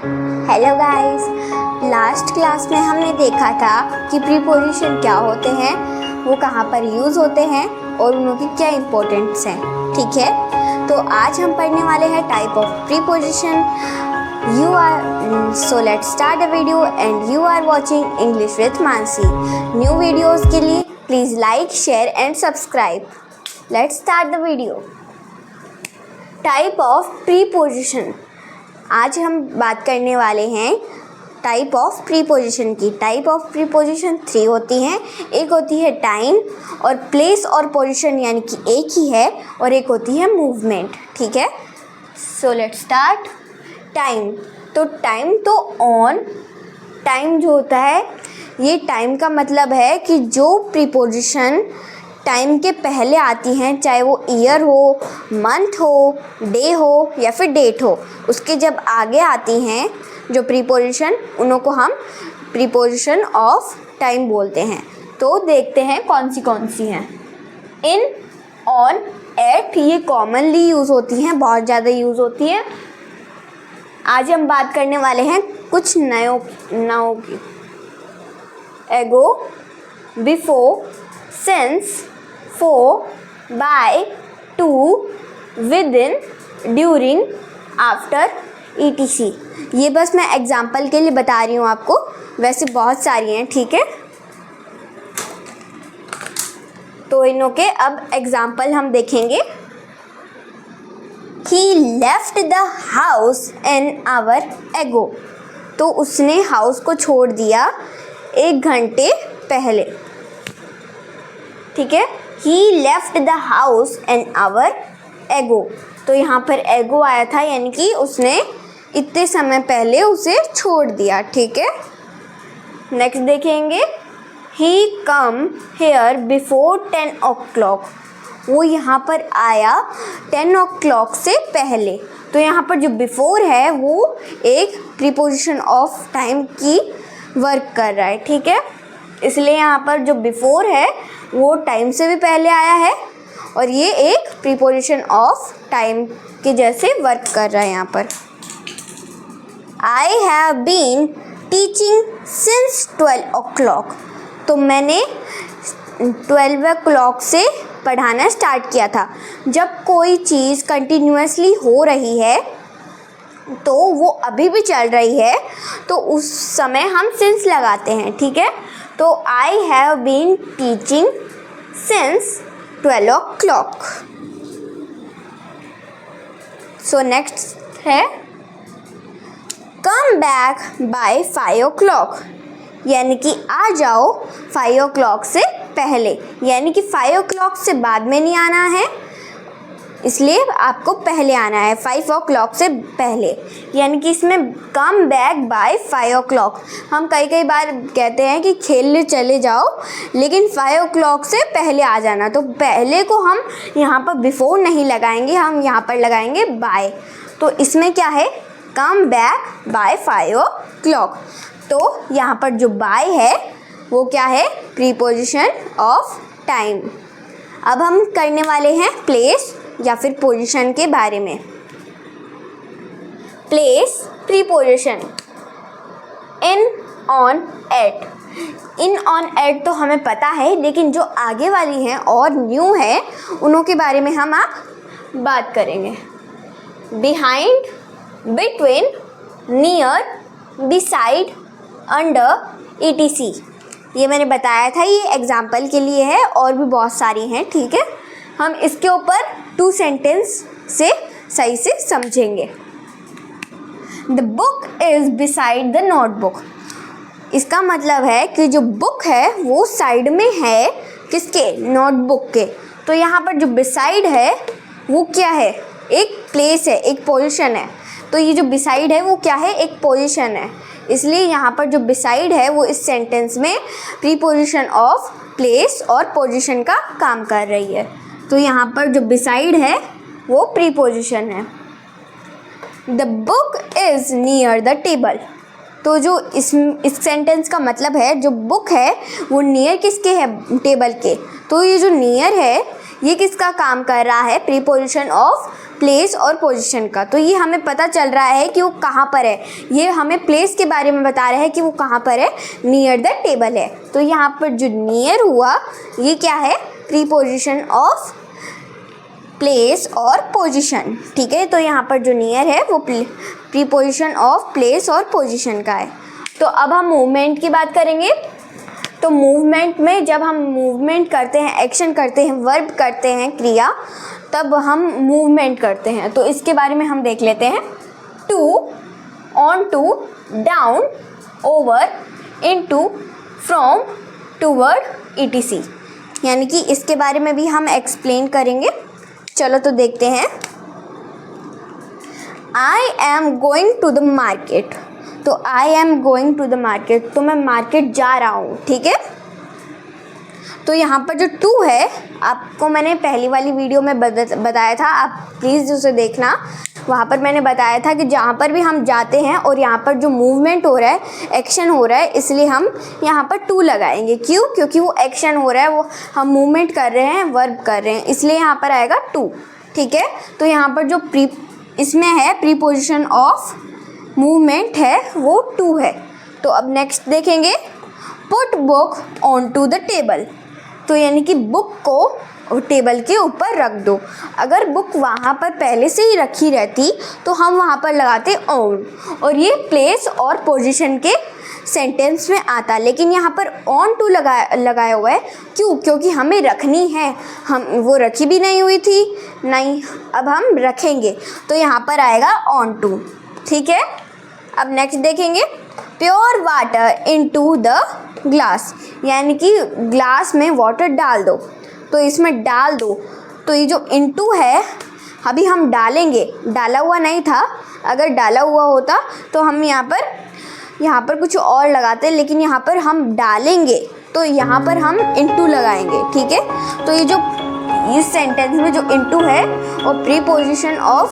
Hello guys, last class में हमने देखा था कि प्रीपोजिशन क्या होते हैं, वो कहाँ पर यूज़ होते हैं और उनकी क्या इम्पोर्टेंस है। ठीक है, तो आज हम पढ़ने वाले हैं type of preposition. So let's start the video and you are watching English with Mansi. New videos के लिए please like, share and subscribe. Let's start the video. Type of preposition. आज हम बात करने वाले हैं टाइप ऑफ प्रीपोजिशन की। Type of preposition 3 होती हैं। एक होती है टाइम और प्लेस और पोजीशन, यानी कि एक ही है, और एक होती है मूवमेंट। ठीक है, सो लेट्स स्टार्ट। टाइम, तो टाइम तो ऑन। टाइम जो होता है, ये टाइम का मतलब है कि जो प्रीपोजिशन टाइम के पहले आती हैं, चाहे वो ईयर हो, मंथ हो, डे हो या फिर डेट हो, उसके जब आगे आती हैं जो प्रीपोजिशन, उन्हों को हम प्रीपोजिशन ऑफ टाइम बोलते हैं। तो देखते हैं कौन सी हैं। इन, ऑन, एट, ये कॉमनली यूज़ होती हैं, बहुत ज़्यादा यूज़ होती हैं। आज हम बात करने वाले हैं कुछ नयों की। एगो, before, since, for, by, to, within, during, after, etc. ये बस मैं एग्जाम्पल के लिए बता रही हूँ आपको, वैसे बहुत सारी हैं। ठीक है, तो इनों के अब एग्जाम्पल हम देखेंगे। He left the house an hour ago. तो उसने हाउस को छोड़ दिया 1 घंटे पहले। ठीक है, He left the house an hour ago. तो यहाँ पर एगो आया था, यानी कि उसने इतने समय पहले उसे छोड़ दिया। ठीक है, नेक्स्ट देखेंगे। He come here before 10 o'clock. वो यहाँ पर आया 10 o'clock से पहले। तो यहाँ पर जो बिफोर है वो एक प्रीपोजिशन ऑफ टाइम की वर्क कर रहा है। ठीक है, इसलिए यहाँ पर जो बिफोर है वो टाइम से भी पहले आया है और ये एक प्रीपोजिशन ऑफ टाइम के जैसे वर्क कर रहा है यहाँ पर। I have been teaching since 12 o'clock. तो मैंने 12 o'clock से पढ़ाना स्टार्ट किया था। जब कोई चीज़ कंटिन्यूसली हो रही है तो वो अभी भी चल रही है, तो उस समय हम सिंस लगाते हैं। ठीक है, तो I have been teaching since 12 o'clock. So next है कम बैक बाय 5 o'clock. यानी कि आ जाओ 5 o'clock से पहले, यानी कि 5 o'clock से बाद में नहीं आना है, इसलिए आपको पहले आना है 5 o'clock से पहले। यानी कि इसमें कम बैक बाय 5 o'clock। हम कई बार कहते हैं कि खेलने चले जाओ, लेकिन 5 o'clock से पहले आ जाना। तो पहले को हम यहाँ पर बिफोर नहीं लगाएंगे, हम यहाँ पर लगाएंगे बाय। तो इसमें क्या है, कम बैक बाय 5 o'clock। तो यहाँ पर जो बाय है वो क्या है, प्रीपोजिशन ऑफ टाइम। अब हम करने वाले हैं प्लेस या फिर पोजीशन के बारे में। Place preposition. In, on, at. In, on, at तो हमें पता है, लेकिन जो आगे वाली हैं और न्यू है उनों के बारे में हम आप बात करेंगे। Behind, between, near, beside, under, etc. ये मैंने बताया था, ये एग्जाम्पल के लिए है, और भी बहुत सारी हैं। ठीक है, हम इसके ऊपर 2 सेंटेंस से सही से समझेंगे। The book is beside the notebook. इसका मतलब है कि जो बुक है वो साइड में है, किसके, नोटबुक के। तो यहाँ पर जो बिसाइड है वो क्या है, एक प्लेस है, एक पोजीशन है। तो ये जो बिसाइड है वो क्या है, एक पोजीशन है। इसलिए यहाँ पर जो बिसाइड है वो इस सेंटेंस में प्रीपोजिशन ऑफ प्लेस और पोजीशन का काम कर रही है। तो यहाँ पर जो बिसाइड है वो प्रीपोजिशन है। The book is near the table. तो जो इस सेंटेंस का मतलब है, जो बुक है वो नियर किसके है, टेबल के। तो ये जो नियर है ये किसका काम कर रहा है? प्रीपोजिशन ऑफ प्लेस और पोजीशन का। तो ये हमें पता चल रहा है कि वो कहाँ पर है। ये हमें प्लेस के बारे में बता रहा है कि वो कहाँ पर है, नियर द टेबल है। तो यहाँ पर जो नियर हुआ ये क्या है? प्रीपोजिशन ऑफ प्लेस और पोजीशन। ठीक है, तो यहाँ पर जो नियर है वो प्रीपोजिशन ऑफ प्लेस और पोजीशन का है। तो अब हम मूवमेंट की बात करेंगे। तो मूवमेंट में जब हम मूवमेंट करते हैं, एक्शन करते हैं, वर्ब करते हैं, क्रिया, तब हम मूवमेंट करते हैं। तो इसके बारे में हम देख लेते हैं। To, on to, down, over, into, from, toward, etc। यानी कि इसके बारे में भी हम एक्सप्लेन करेंगे। चलो तो देखते हैं। I am going to the market. तो I am going to the market, तो मैं मार्केट जा रहा हूँ। ठीक है, तो यहाँ पर जो टू है, आपको मैंने पहली वाली वीडियो में बताया था, आप प्लीज़ उसे देखना। वहाँ पर मैंने बताया था कि जहाँ पर भी हम जाते हैं और यहाँ पर जो मूवमेंट हो रहा है, एक्शन हो रहा है, इसलिए हम यहाँ पर टू लगाएंगे। क्यों? क्योंकि वो एक्शन हो रहा है, वो हम मूवमेंट कर रहे हैं, वर्ब कर रहे हैं, इसलिए यहाँ पर आएगा टू। ठीक है, तो यहाँ पर जो इसमें है प्रीपोजिशन ऑफ मूवमेंट है वो टू है। तो अब नेक्स्ट देखेंगे, put book on to the table. तो यानी कि बुक को टेबल के ऊपर रख दो। अगर बुक वहाँ पर पहले से ही रखी रहती तो हम वहाँ पर लगाते ऑन, और ये प्लेस और पोजीशन के सेंटेंस में आता, लेकिन यहाँ पर ऑन टू लगाया हुआ है। क्यों? क्योंकि हमें रखनी है, हम वो रखी भी नहीं हुई थी, नहीं, अब हम रखेंगे, तो यहाँ पर आएगा ऑन टू। ठीक है, अब नेक्स्ट देखेंगे, pure water into the glass. यानी कि ग्लास में वाटर डाल दो, तो इसमें डाल दो। तो ये जो इनटू है अभी हम डालेंगे, डाला हुआ नहीं था। अगर डाला हुआ होता तो हम यहाँ पर कुछ और लगाते, लेकिन यहाँ पर हम डालेंगे, तो यहाँ पर हम इनटू लगाएंगे। ठीक है, तो ये जो इस सेंटेंस में जो इनटू है और प्रीपोजिशन ऑफ